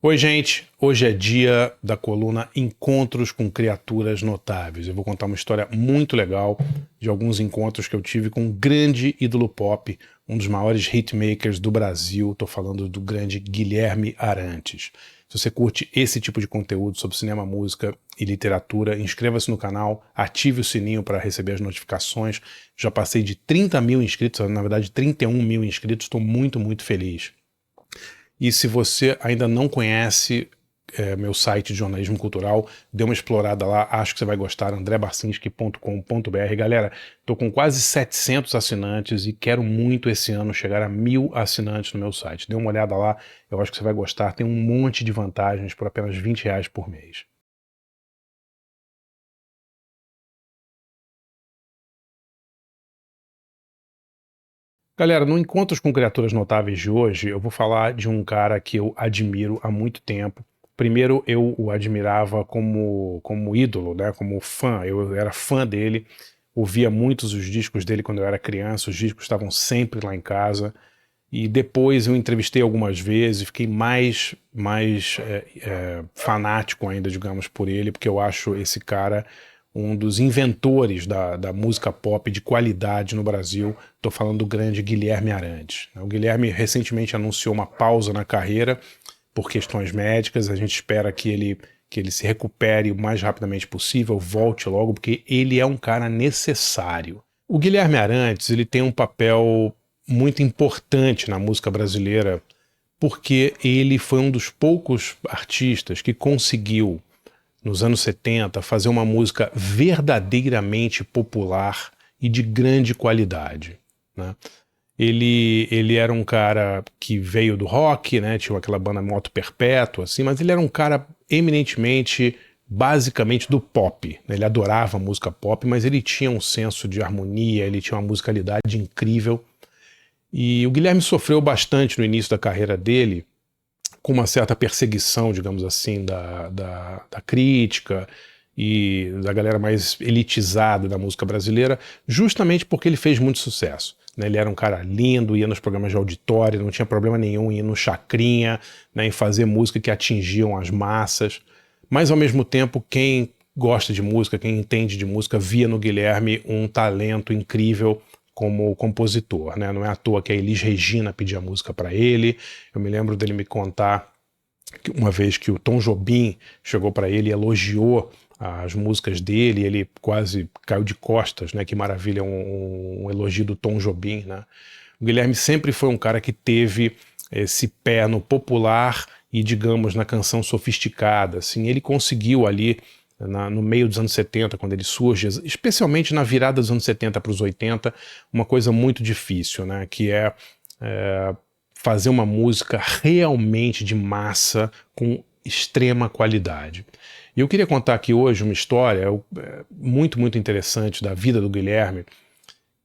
Oi, gente. Hoje é dia da coluna Encontros com Criaturas Notáveis. Eu vou contar uma história muito legal de alguns encontros que eu tive com um grande ídolo pop, um dos maiores hitmakers do Brasil. Estou falando do grande Guilherme Arantes. Se você curte esse tipo de conteúdo sobre cinema, música e literatura, inscreva-se no canal, ative o sininho para receber as notificações. Já passei de 30 mil inscritos, na verdade 31 mil inscritos. Estou muito feliz. E se você ainda não conhece meu site de jornalismo cultural, dê uma explorada lá, acho que você vai gostar, andrebarcinski.com.br. Galera, estou com quase 700 assinantes e quero muito esse ano chegar a 1.000 assinantes no meu site. Dê uma olhada lá, eu acho que você vai gostar, tem um monte de vantagens por apenas R$ 20 por mês. Galera, no Encontros com Criaturas Notáveis de hoje, eu vou falar de um cara que eu admiro há muito tempo. Primeiro, eu o admirava como ídolo, né? Como fã. Eu era fã dele, ouvia muitos os discos dele quando eu era criança, os discos estavam sempre lá em casa. E depois eu entrevistei algumas vezes, fiquei mais fanático ainda, digamos, por ele, porque eu acho esse cara um dos inventores da música pop de qualidade no Brasil. Estou falando do grande Guilherme Arantes. O Guilherme recentemente anunciou uma pausa na carreira por questões médicas. A gente espera que ele se recupere o mais rapidamente possível, volte logo, porque ele é um cara necessário. O Guilherme Arantes, ele tem um papel muito importante na música brasileira, porque ele foi um dos poucos artistas que conseguiu, nos anos 70, fazer uma música verdadeiramente popular e de grande qualidade, né? Ele era um cara que veio do rock, né? Tinha aquela banda Moto Perpétua, assim, mas ele era um cara eminentemente, basicamente do pop, né? Ele adorava música pop, mas ele tinha um senso de harmonia, ele tinha uma musicalidade incrível. E o Guilherme sofreu bastante no início da carreira dele, com uma certa perseguição, digamos assim, da crítica e da galera mais elitizada da música brasileira, justamente porque ele fez muito sucesso, né? Ele era um cara lindo, ia nos programas de auditório, não tinha problema nenhum em ir no Chacrinha, né, em fazer música que atingiam as massas, mas ao mesmo tempo quem gosta de música, quem entende de música, via no Guilherme um talento incrível como compositor, né? Não é à toa que a Elis Regina pedia música para ele. Eu me lembro dele me contar que uma vez que o Tom Jobim chegou para ele e elogiou as músicas dele, ele quase caiu de costas, né? Que maravilha, um elogio do Tom Jobim, né? O Guilherme sempre foi um cara que teve esse pé no popular e, digamos, na canção sofisticada, assim. Ele conseguiu ali no meio dos anos 70, quando ele surge, especialmente na virada dos anos 70 para os 80, uma coisa muito difícil, né? Que é fazer uma música realmente de massa com extrema qualidade. E eu queria contar aqui hoje uma história muito interessante da vida do Guilherme,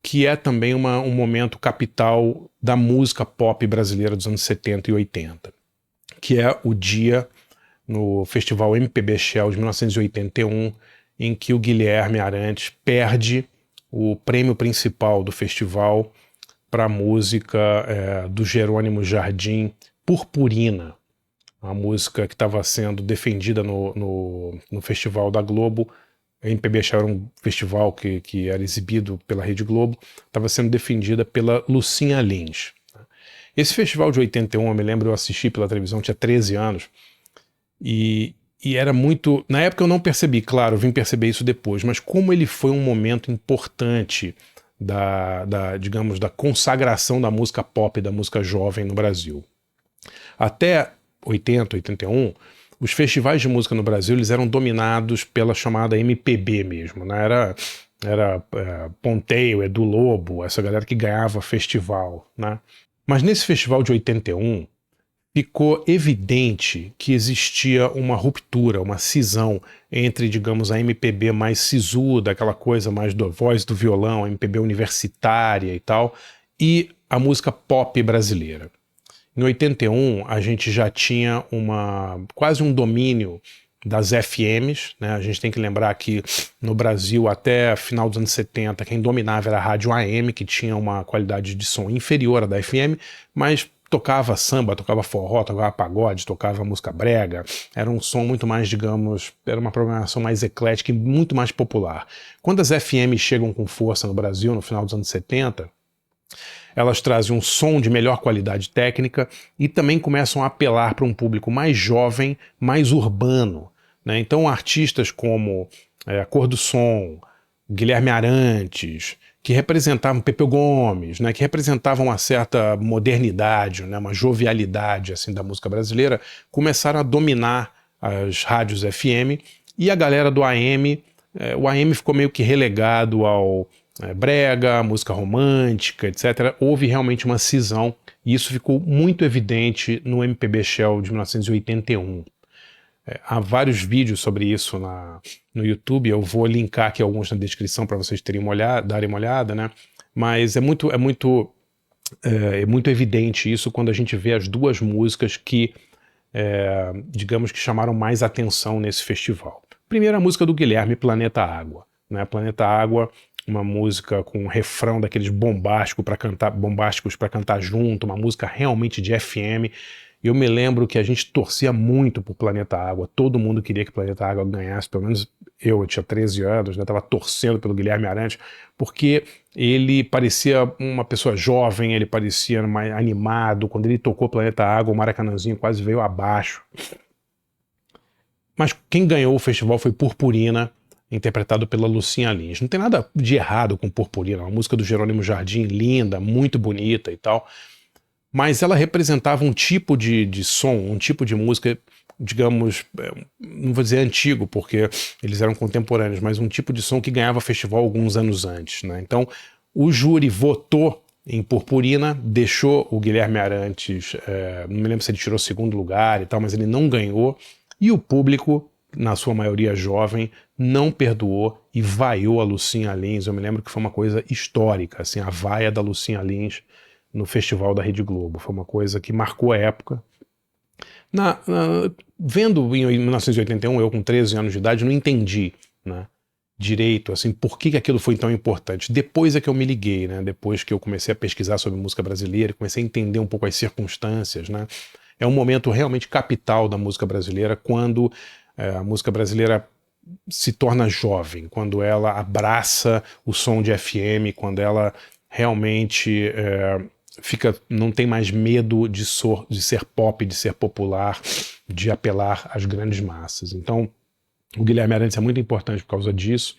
que é também um momento capital da música pop brasileira dos anos 70 e 80, que é o dia no Festival MPB Shell de 1981, em que o Guilherme Arantes perde o prêmio principal do festival para a música do Jerônimo Jardim, Purpurina, uma música que estava sendo defendida no Festival da Globo. A MPB Shell era um festival que era exibido pela Rede Globo, estava sendo defendida pela Lucinha Lins. Esse festival de 81, eu me lembro, eu assisti pela televisão, tinha 13 anos, e era muito... Na época eu não percebi, claro, eu vim perceber isso depois, mas como ele foi um momento importante digamos, da consagração da música pop, da música jovem no Brasil. Até 80, 81, os festivais de música no Brasil eles eram dominados pela chamada MPB mesmo, né? Era Ponteio, Edu Lobo, essa galera que ganhava festival, né? Mas nesse festival de 81, ficou evidente que existia uma ruptura, uma cisão entre, digamos, a MPB mais sisuda, aquela coisa mais da voz do violão, a MPB universitária e tal, e a música pop brasileira. Em 81, a gente já tinha quase um domínio das FMs, né? A gente tem que lembrar que no Brasil, até final dos anos 70, quem dominava era a rádio AM, que tinha uma qualidade de som inferior à da FM, mas tocava samba, tocava forró, tocava pagode, tocava música brega. Era um som muito mais, digamos, era uma programação mais eclética e muito mais popular. Quando as FM chegam com força no Brasil, no final dos anos 70, elas trazem um som de melhor qualidade técnica e também começam a apelar para um público mais jovem, mais urbano, né? Então artistas como Cor do Som, Guilherme Arantes, que representavam Pepeu Gomes, né, que representavam uma certa modernidade, né, uma jovialidade assim, da música brasileira, começaram a dominar as rádios FM, e a galera do AM, o AM ficou meio que relegado ao brega, música romântica, etc. Houve realmente uma cisão, e isso ficou muito evidente no MPB Shell de 1981. Há vários vídeos sobre isso no YouTube, eu vou linkar aqui alguns na descrição para vocês darem uma olhada, né? Mas é muito evidente isso quando a gente vê as duas músicas que, digamos que chamaram mais atenção nesse festival. Primeiro a música do Guilherme, Planeta Água, né? Planeta Água, uma música com um refrão daqueles bombásticos para cantar junto, uma música realmente de FM. Eu me lembro que a gente torcia muito por Planeta Água, todo mundo queria que Planeta Água ganhasse, pelo menos eu tinha 13 anos, estava torcendo pelo Guilherme Arantes, porque ele parecia uma pessoa jovem, ele parecia mais animado. Quando ele tocou Planeta Água, o Maracanãzinho quase veio abaixo. Mas quem ganhou o festival foi Purpurina, interpretado pela Lucinha Lins. Não tem nada de errado com Purpurina, uma música do Jerônimo Jardim, linda, muito bonita e tal, mas ela representava um tipo de som, um tipo de música, digamos, não vou dizer antigo, porque eles eram contemporâneos, mas um tipo de som que ganhava festival alguns anos antes, né? Então, o júri votou em Purpurina, deixou o Guilherme Arantes, não me lembro se ele tirou segundo lugar e tal, mas ele não ganhou, e o público, na sua maioria jovem, não perdoou e vaiou a Lucinha Lins. Eu me lembro que foi uma coisa histórica, assim, a vaia da Lucinha Lins no festival da Rede Globo. Foi uma coisa que marcou a época. Vendo em 1981, eu com 13 anos de idade, não entendi, né, direito, assim, por que aquilo foi tão importante. Depois é que eu me liguei, né, depois que eu comecei a pesquisar sobre música brasileira, comecei a entender um pouco as circunstâncias, né. É um momento realmente capital da música brasileira, quando a música brasileira se torna jovem, quando ela abraça o som de FM, quando ela realmente não tem mais medo de ser pop, de ser popular, de apelar às grandes massas. Então, o Guilherme Arantes é muito importante por causa disso.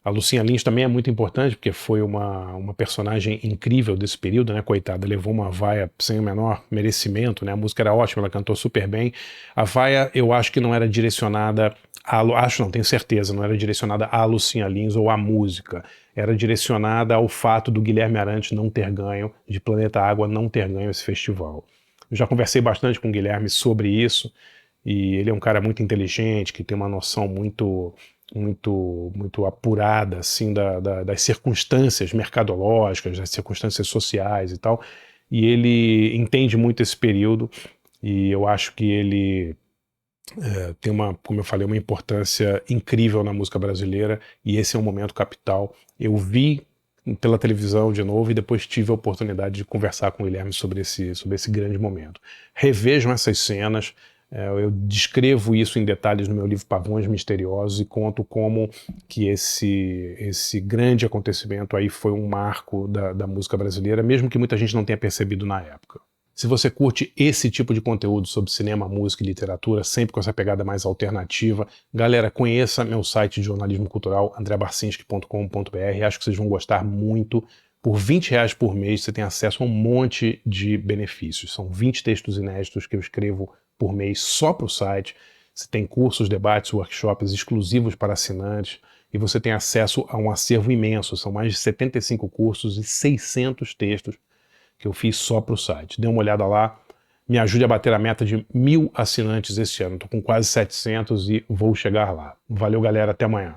A Lucinha Lins também é muito importante, porque foi uma personagem incrível desse período, né, coitada, levou uma vaia sem o menor merecimento, né, a música era ótima, ela cantou super bem. A vaia, eu acho que não era direcionada tenho certeza, não era direcionada à Lucinha Lins ou à música, era direcionada ao fato do Guilherme Arantes não ter ganho, de Planeta Água não ter ganho esse festival. Eu já conversei bastante com o Guilherme sobre isso, e ele é um cara muito inteligente, que tem uma noção muito apurada, assim, das circunstâncias mercadológicas, das circunstâncias sociais e tal, e ele entende muito esse período, e eu acho que ele tem como eu falei, uma importância incrível na música brasileira, e esse é um momento capital. Eu vi pela televisão de novo e depois tive a oportunidade de conversar com o Guilherme sobre esse grande momento. Revejam essas cenas, eu descrevo isso em detalhes no meu livro Pavões Misteriosos e conto como que esse grande acontecimento aí foi um marco da música brasileira, mesmo que muita gente não tenha percebido na época. Se você curte esse tipo de conteúdo sobre cinema, música e literatura, sempre com essa pegada mais alternativa, galera, conheça meu site de jornalismo cultural, andrebarcinski.com.br. Acho que vocês vão gostar muito. Por R$20 por mês você tem acesso a um monte de benefícios. São 20 textos inéditos que eu escrevo por mês só para o site. Você tem cursos, debates, workshops exclusivos para assinantes e você tem acesso a um acervo imenso. São mais de 75 cursos e 600 textos que eu fiz só para o site. Dê uma olhada lá, me ajude a bater a meta de 1000 assinantes esse ano. Estou com quase 700 e vou chegar lá. Valeu, galera, até amanhã.